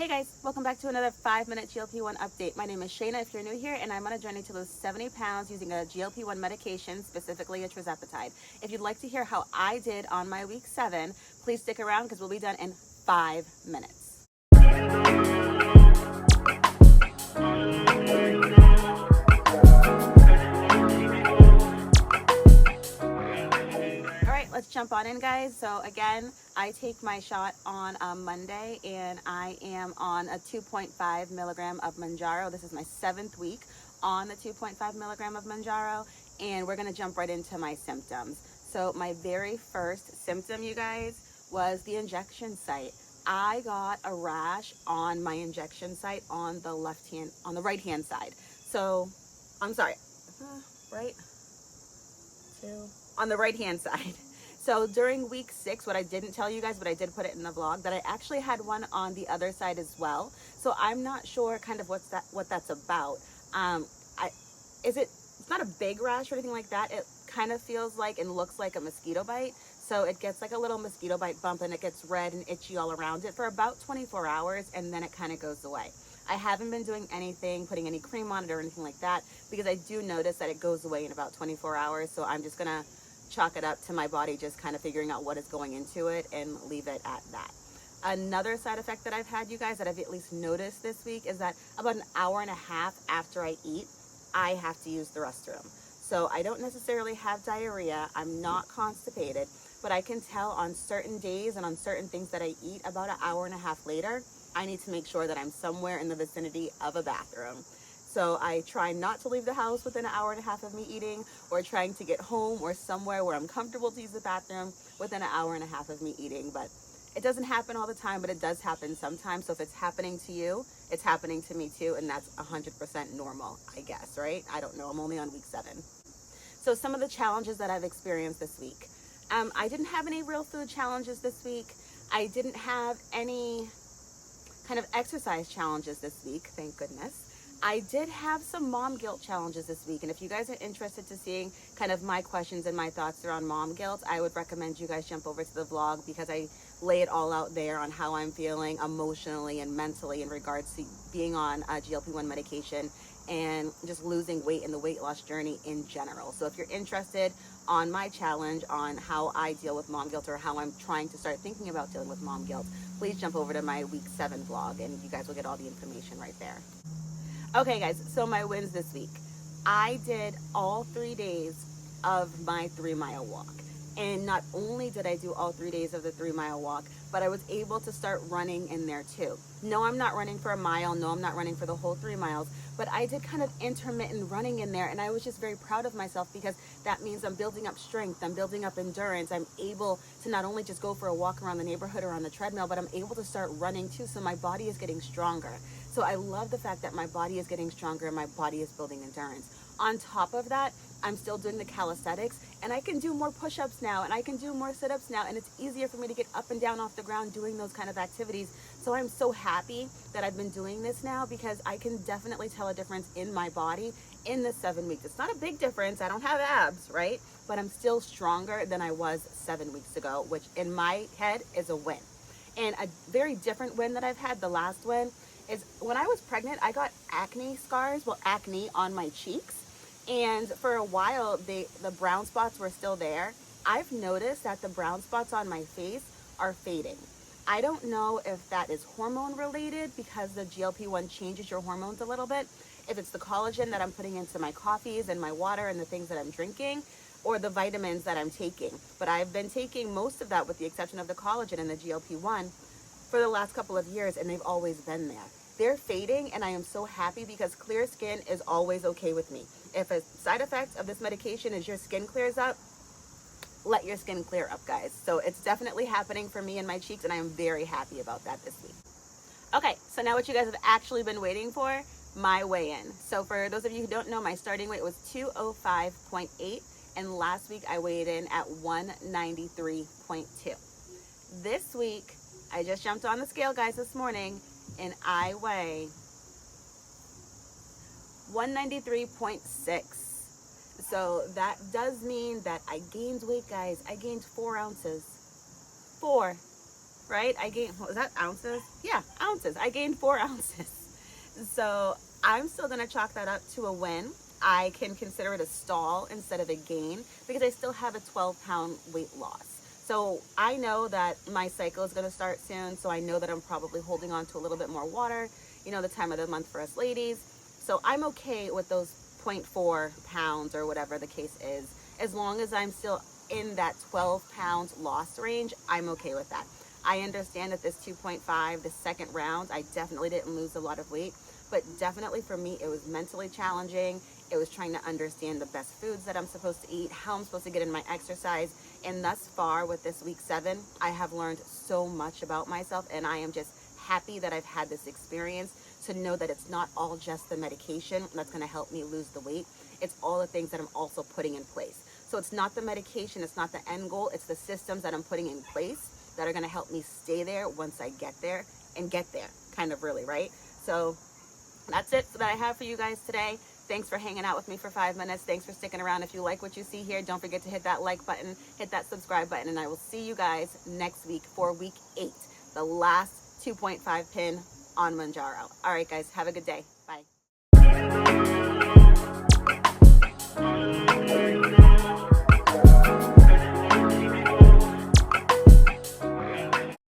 Hey guys, welcome back to another 5-minute GLP-1 update. My name is Shayna if you're new here, and I'm on a journey to lose 70 pounds using a GLP-1 medication, specifically a Tirzepatide. If you'd like to hear how I did on my week 7, please stick around because we'll be done in 5 minutes. Let's jump on in, guys. So again, I take my shot on Monday, and I am on a 2.5 milligram of Mounjaro. This is my 7th week on the 2.5 milligram of Mounjaro, and we're gonna jump right into my symptoms. So my very first symptom, you guys, was the injection site. I got a rash on my injection site on the right hand side. So I'm sorry, on the right hand side. So during week 6, what I didn't tell you guys, but I did put it in the vlog, that I actually had one on the other side as well. So I'm not sure kind of what that's about. It's not a big rash or anything like that. It kind of feels like and looks like a mosquito bite. So it gets like a little mosquito bite bump, and it gets red and itchy all around it for about 24 hours, and then it kind of goes away. I haven't been doing anything, putting any cream on it or anything like that, because I do notice that it goes away in about 24 hours. So I'm just gonna chalk it up to my body just kind of figuring out what is going into it and leave it at that. Another side effect that I've had, you guys, that I've at least noticed this week is that about an hour and a half after I eat, I have to use the restroom. So I don't necessarily have diarrhea, I'm not constipated, but I can tell on certain days and on certain things that I eat about an hour and a half later, I need to make sure that I'm somewhere in the vicinity of a bathroom. So I try not to leave the house within an hour and a half of me eating, or trying to get home or somewhere where I'm comfortable to use the bathroom within an hour and a half of me eating. But it doesn't happen all the time, but it does happen sometimes. So if it's happening to you, it's happening to me too, and that's 100% normal, I guess, right? I don't know, I'm only on week 7. So some of the challenges that I've experienced this week. I didn't have any real food challenges this week. I didn't have any kind of exercise challenges this week, thank goodness. I did have some mom guilt challenges this week, and if you guys are interested to seeing kind of my questions and my thoughts around mom guilt, I would recommend you guys jump over to the vlog, because I lay it all out there on how I'm feeling emotionally and mentally in regards to being on a GLP-1 medication and just losing weight and the weight loss journey in general. So if you're interested on my challenge on how I deal with mom guilt, or how I'm trying to start thinking about dealing with mom guilt, please jump over to my week 7 vlog, and you guys will get all the information right there. Okay guys, so my wins this week. I did all 3 days of my 3-mile walk. And not only did I do all 3 days of the 3-mile walk, but I was able to start running in there too. No, I'm not running for a mile. No, I'm not running for the whole 3 miles, but I did kind of intermittent running in there, and I was just very proud of myself, because that means I'm building up strength, I'm building up endurance. I'm able to not only just go for a walk around the neighborhood or on the treadmill, but I'm able to start running too, so my body is getting stronger. So I love the fact that my body is getting stronger and my body is building endurance. On top of that, I'm still doing the calisthenics, and I can do more push-ups now, and I can do more sit-ups now, and it's easier for me to get up and down off the ground doing those kind of activities. So I'm so happy that I've been doing this now, because I can definitely tell a difference in my body in the 7 weeks. It's not a big difference. I don't have abs, right? But I'm still stronger than I was 7 weeks ago, which in my head is a win. And a very different win that I've had, the last win, is when I was pregnant, I got acne on my cheeks. And for a while, the brown spots were still there. I've noticed that the brown spots on my face are fading. I don't know if that is hormone related, because the GLP-1 changes your hormones a little bit. If it's the collagen that I'm putting into my coffees and my water and the things that I'm drinking, or the vitamins that I'm taking. But I've been taking most of that, with the exception of the collagen and the GLP-1, for the last couple of years, and they've always been there. They're fading, and I am so happy, because clear skin is always okay with me. If a side effect of this medication is your skin clears up, let your skin clear up, guys. So it's definitely happening for me and my cheeks, and I am very happy about that this week. Okay, so now what you guys have actually been waiting for, my weigh-in. So for those of you who don't know, my starting weight was 205.8, and last week I weighed in at 193.2. This week, I just jumped on the scale, guys, this morning, and I weigh 193.6. So that does mean that I gained weight, guys. I gained 4 ounces. 4 right? I gained, what was that, ounces? Yeah, ounces. I gained 4 ounces. So I'm still gonna chalk that up to a win. I can consider it a stall instead of a gain because I still have a 12-pound weight loss. So I know that my cycle is gonna start soon, so I know that I'm probably holding on to a little bit more water, you know, the time of the month for us ladies. So I'm okay with those 0.4 pounds or whatever the case is. As long as I'm still in that 12-pound loss range, I'm okay with that. I understand that this 2.5, the second round, I definitely didn't lose a lot of weight, but definitely for me, it was mentally challenging. It was trying to understand the best foods that I'm supposed to eat, how I'm supposed to get in my exercise. And thus far with this week 7, I have learned so much about myself, and I am just happy that I've had this experience to know that it's not all just the medication that's going to help me lose the weight. It's all the things that I'm also putting in place. So it's not the medication, it's not the end goal, it's the systems that I'm putting in place that are going to help me stay there once I get there and get there, kind of really, right? So that's it that I have for you guys today. Thanks for hanging out with me for 5 minutes. Thanks for sticking around. If you like what you see here, don't forget to hit that like button, hit that subscribe button, and I will see you guys next week for week 8, the last 2.5 pin on Mounjaro. All right, guys, have a good day.